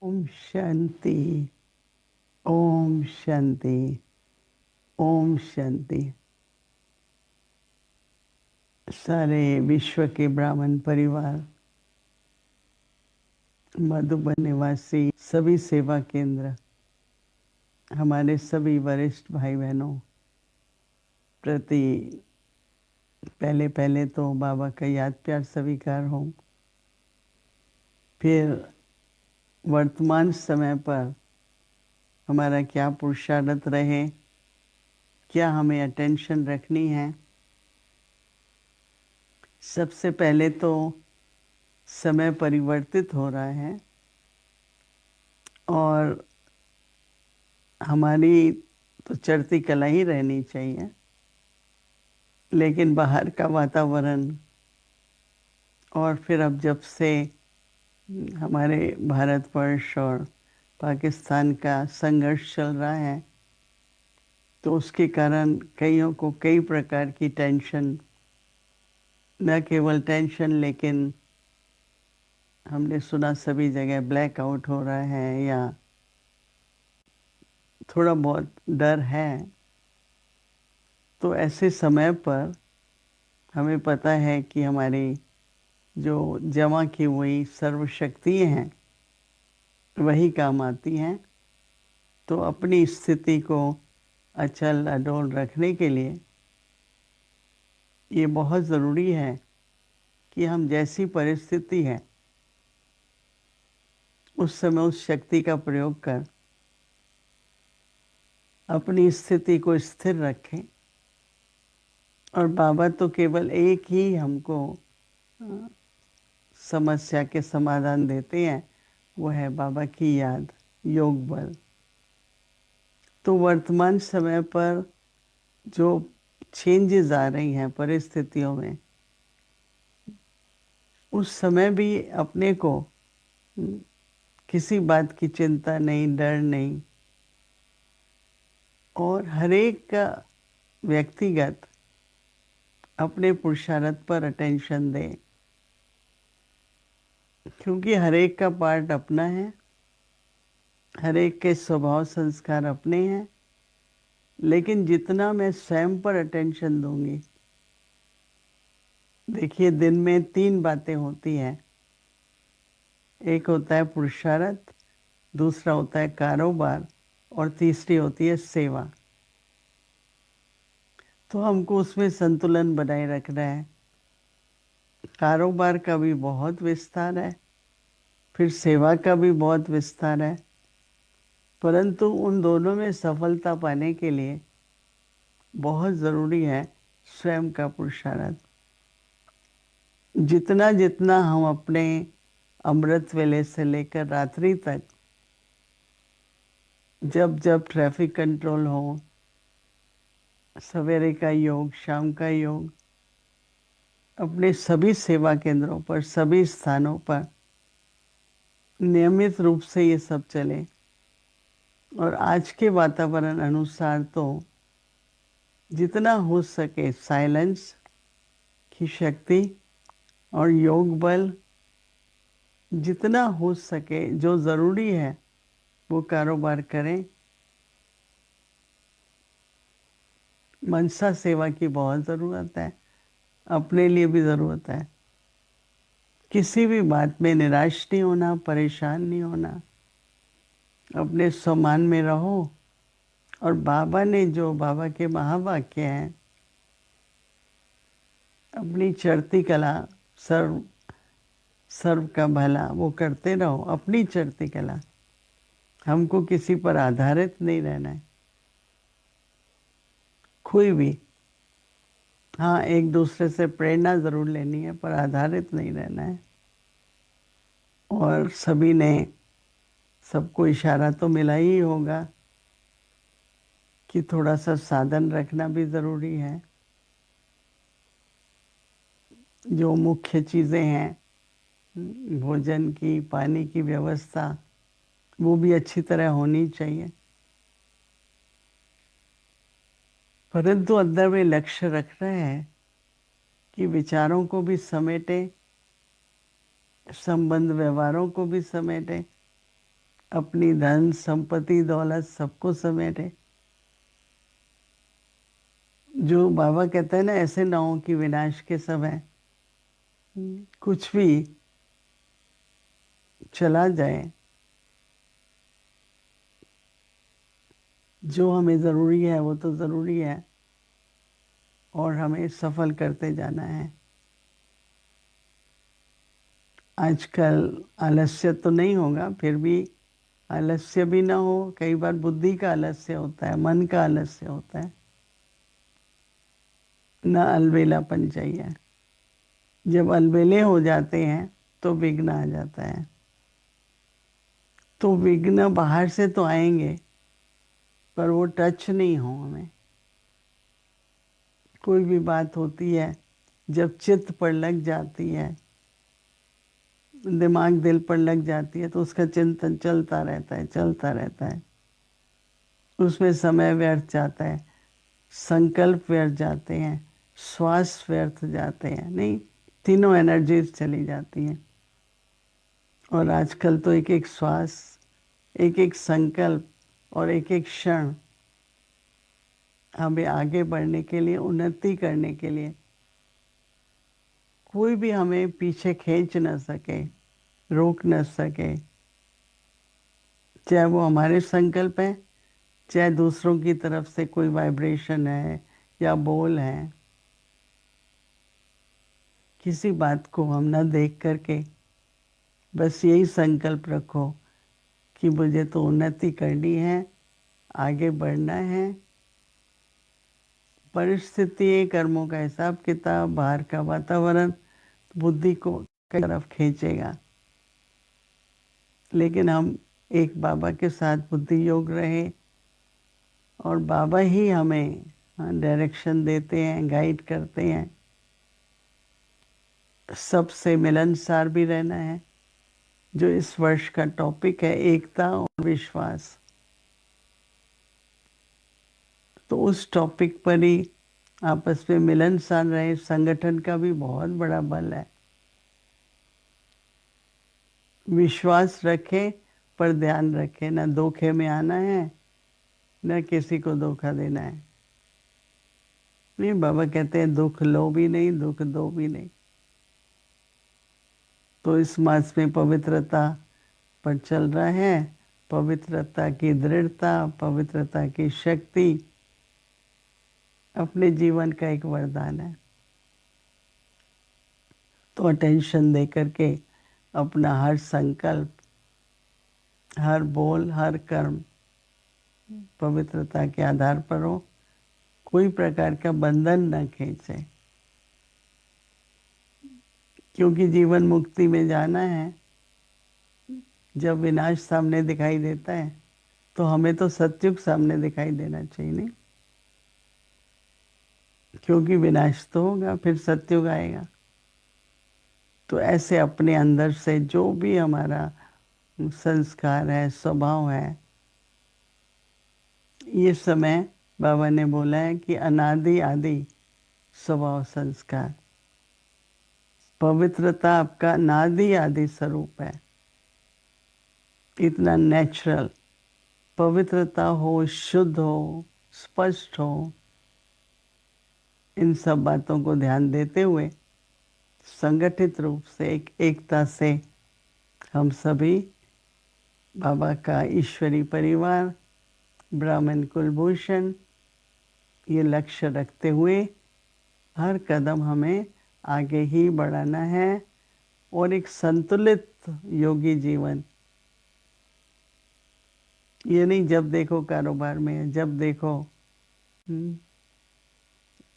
ओम शांति। ओम शांति। ओम शांति। सारे विश्व के ब्राह्मण परिवार, मधुबन निवासी सभी सेवा केंद्र, हमारे सभी वरिष्ठ भाई बहनों प्रति पहले पहले तो बाबा का याद प्यार स्वीकार हो। फिर वर्तमान समय पर हमारा क्या पुरुषार्थ रहे, क्या हमें अटेंशन रखनी है। सबसे पहले तो समय परिवर्तित हो रहा है और हमारी तो चढ़ती कला ही रहनी चाहिए, लेकिन बाहर का वातावरण और फिर अब जब से हमारे भारतवर्ष और पाकिस्तान का संघर्ष चल रहा है तो उसके कारण कईयों को कई प्रकार की टेंशन, न केवल टेंशन लेकिन हमने सुना सभी जगह ब्लैकआउट हो रहा है या थोड़ा बहुत डर है। तो ऐसे समय पर हमें पता है कि हमारी जो जमा की हुई सर्वशक्तियाँ हैं वही काम आती हैं। तो अपनी स्थिति को अचल अडोल रखने के लिए ये बहुत ज़रूरी है कि हम जैसी परिस्थिति है उस समय उस शक्ति का प्रयोग कर अपनी स्थिति को स्थिर रखें। और बाबा तो केवल एक ही हमको समस्या के समाधान देते हैं, वो है बाबा की याद, योग बल। तो वर्तमान समय पर जो चेंजेस आ रही हैं परिस्थितियों में, उस समय भी अपने को किसी बात की चिंता नहीं, डर नहीं, और हर एक का व्यक्तिगत अपने पुरुषार्थ पर अटेंशन दे, क्योंकि हर एक का पार्ट अपना है, हर एक के स्वभाव संस्कार अपने हैं। लेकिन जितना मैं स्वयं पर अटेंशन दूंगी, देखिए दिन में 3 बातें होती हैं। एक होता है पुरुषार्थ, दूसरा होता है कारोबार और तीसरी होती है सेवा। तो हमको उसमें संतुलन बनाए रखना है। कारोबार का भी बहुत विस्तार है, फिर सेवा का भी बहुत विस्तार है, परंतु उन दोनों में सफलता पाने के लिए बहुत ज़रूरी है स्वयं का पुरुषार्थ। जितना जितना हम अपने अमृत वेले से लेकर रात्रि तक, जब जब ट्रैफिक कंट्रोल हो, सवेरे का योग, शाम का योग, अपने सभी सेवा केंद्रों पर, सभी स्थानों पर नियमित रूप से ये सब चले। और आज के वातावरण अनुसार तो जितना हो सके साइलेंस की शक्ति और योग बल, जितना हो सके जो ज़रूरी है वो कारोबार करें। मनसा सेवा की बहुत ज़रूरत है, अपने लिए भी ज़रूरत है। किसी भी बात में निराश नहीं होना, परेशान नहीं होना, अपने सम्मान में रहो। और बाबा ने जो बाबा के महावाक्य हैं, अपनी चढ़ती कला, सर्व सर्व का भला, वो करते रहो। अपनी चढ़ती कला, हमको किसी पर आधारित नहीं रहना है, कोई भी। हाँ, एक दूसरे से प्रेरणा ज़रूर लेनी है पर आधारित नहीं रहना है। और सभी ने, सबको इशारा तो मिला ही होगा कि थोड़ा सा साधन रखना भी ज़रूरी है। जो मुख्य चीज़ें हैं, भोजन की, पानी की व्यवस्था, वो भी अच्छी तरह होनी चाहिए। परंतु अंदर में लक्ष्य रख रहे हैं कि विचारों को भी समेटे, संबंध व्यवहारों को भी समेटे, अपनी धन संपत्ति दौलत सबको समेटे। जो बाबा कहते हैं ना, ऐसे ना हो कि विनाश के समय कुछ भी चला जाए, जो हमें ज़रूरी है वो तो ज़रूरी है और हमें सफल करते जाना है। आजकल आलस्य तो नहीं होगा, फिर भी आलस्य भी ना हो। कई बार बुद्धि का आलस्य होता है, मन का आलस्य होता है, ना अलबेलापन चाहिए। जब अलबेले हो जाते हैं तो विघ्न आ जाता है। तो विघ्न बाहर से तो आएंगे पर वो टच नहीं हो हमें। कोई भी बात होती है, जब चित्त पर लग जाती है, दिमाग दिल पर लग जाती है, तो उसका चिंतन चलता रहता है, चलता रहता है। उसमें समय व्यर्थ जाता है, संकल्प व्यर्थ जाते हैं, श्वास व्यर्थ जाते हैं, नहीं, तीनों एनर्जीज चली जाती हैं। और आजकल तो एक एक श्वास, एक एक संकल्प और एक एक क्षण हमें आगे बढ़ने के लिए, उन्नति करने के लिए, कोई भी हमें पीछे खींच न सके, रोक न सके। चाहे वो हमारे संकल्प है, चाहे दूसरों की तरफ से कोई वाइब्रेशन है या बोल है। किसी बात को हम ना देख करके बस यही संकल्प रखो कि मुझे तो उन्नति करनी है, आगे बढ़ना है। परिस्थिति, कर्मों का हिसाब किताब, बाहर का वातावरण बुद्धि को कई तरफ खींचेगा, लेकिन हम एक बाबा के साथ बुद्धि योग रहे और बाबा ही हमें डायरेक्शन देते हैं, गाइड करते हैं। सबसे मिलनसार भी रहना है, जो इस वर्ष का टॉपिक है, एकता और विश्वास। तो उस टॉपिक पर ही आपस में मिलनसार रहे। संगठन का भी बहुत बड़ा बल है। विश्वास रखें पर ध्यान रखें, ना धोखे में आना है, न किसी को धोखा देना है। नहीं, बाबा कहते हैं दुख लो भी नहीं, दुख दो भी नहीं। तो इस मास में पवित्रता पर चल रहा है। पवित्रता की दृढ़ता, पवित्रता की शक्ति अपने जीवन का एक वरदान है। तो अटेंशन दे करके अपना हर संकल्प, हर बोल, हर कर्म पवित्रता के आधार पर हो। कोई प्रकार का बंधन न खींचे, क्योंकि जीवन मुक्ति में जाना है। जब विनाश सामने दिखाई देता है तो हमें तो सत्युग सामने दिखाई देना चाहिए, नहीं? क्योंकि विनाश तो होगा, फिर सत्युग आएगा। तो ऐसे अपने अंदर से जो भी हमारा संस्कार है, स्वभाव है, ये समय बाबा ने बोला है कि अनादि आदि स्वभाव संस्कार, पवित्रता आपका अनादि आदि स्वरूप है। इतना नेचुरल पवित्रता हो, शुद्ध हो, स्पष्ट हो। इन सब बातों को ध्यान देते हुए संगठित रूप से एकता से हम सभी बाबा का ईश्वरी परिवार, ब्राह्मण कुलभूषण, ये लक्ष्य रखते हुए हर कदम हमें आगे ही बढ़ाना है और एक संतुलित योगी जीवन। ये नहीं जब देखो कारोबार में, जब देखो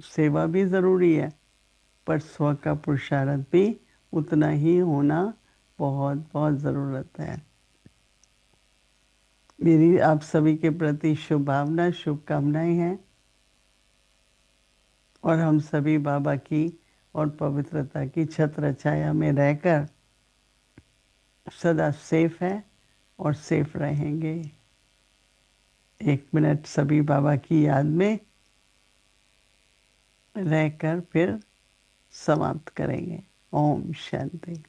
सेवा भी ज़रूरी है, पर स्व का पुरुषार्थ भी उतना ही होना बहुत बहुत ज़रूरत है। मेरी आप सभी के प्रति शुभ भावना, शुभकामनाएं हैं और हम सभी बाबा की और पवित्रता की छत्र छाया में रहकर सदा सेफ है और सेफ रहेंगे। 1 मिनट सभी बाबा की याद में रहकर फिर समाप्त करेंगे। ओम शांति।